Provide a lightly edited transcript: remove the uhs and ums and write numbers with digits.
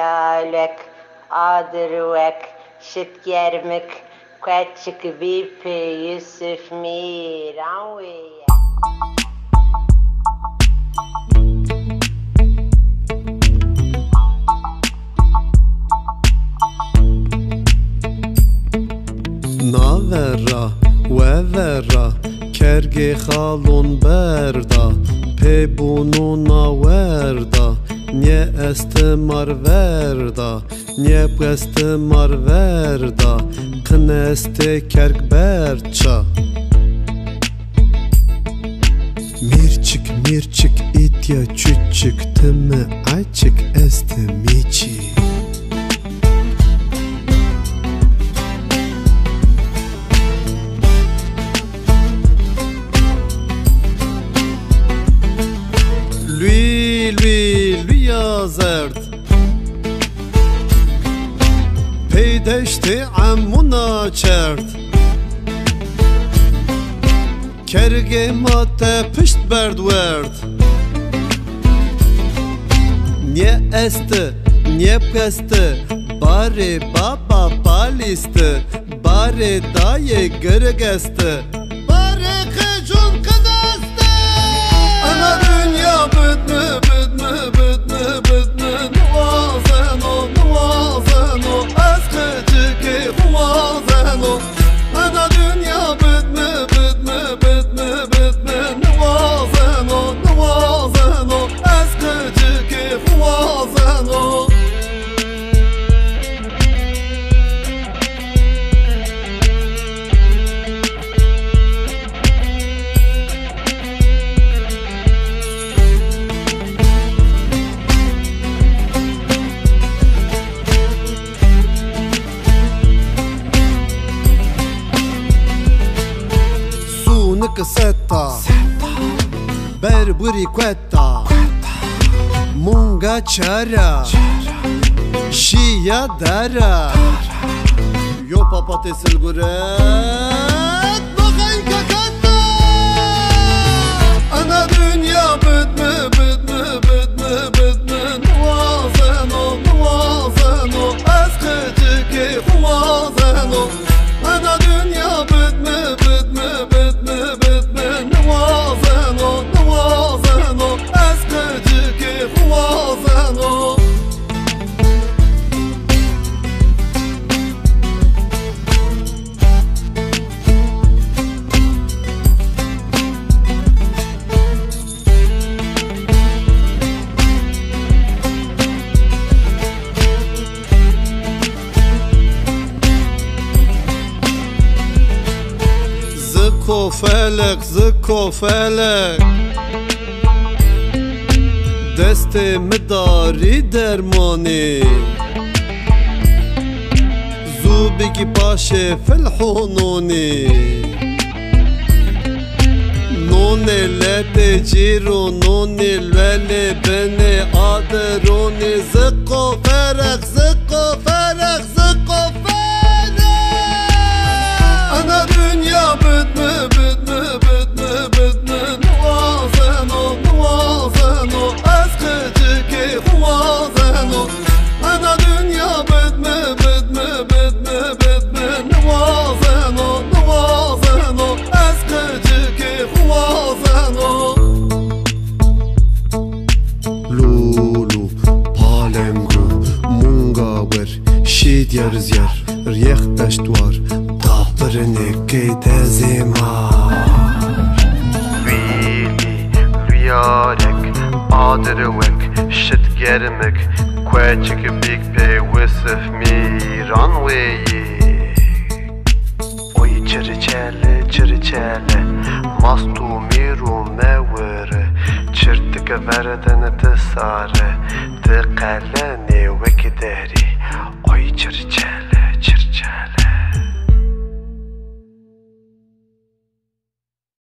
yalek adırvek şit germek kaçık bipi Yusuf Miranwe. Navera وورا کرگی خالون بردا پیبونو ناوردا نیه استمار وردا نیه استمار وردا قنست کرگ برچا میرچک میرچک ایتیا چوچک تم açık estemiçi زرد پیدشتی عمونا چرد کرگی ماته پشت برد ورد نیه است نیه پست باره بابا بالیست باره دای گرگست باره خجون کدست انا دنیا بدمه بدمه بدمه بدمه نوازنو نوازنو از خجکی خوازنو انا دنیا بدمه بدمه بدمه بدمه نوازنو نوازنو از خجکی خوازنو seta berburi quetta munga chara shia dara yo papate silguret bakay kakanda ana dünya bitme bitme bitme bitme nuazeno nuazeno askıcıki huazeno ana dünya bitme bitme bitme bitme nuazeno nuazeno askıcıki huazeno زکو فلک زکو فلک دست مداری درمانی زوبگی باشه فلحونونی نونی لت جیرو نونی ولی بنی آدرونی زکو فرق زکو فرق زکو فرق انا dünya bitme bitme bitme bitme nuazeno nuazeno askıcıki huazeno ana dünya bitme bitme bitme bitme nuazeno nuazeno askıcıki huazeno lulu palengru munga ver şidyar zyar riyeh beştuar Pırnıkı tezimar Vili, riyarek, adırvek, şit germek Kveçik big pey wisif miran weyi Oy çırçele, mastu miru mevere Çırtık verdene tesare, tıkalene vekideri Oy çırçele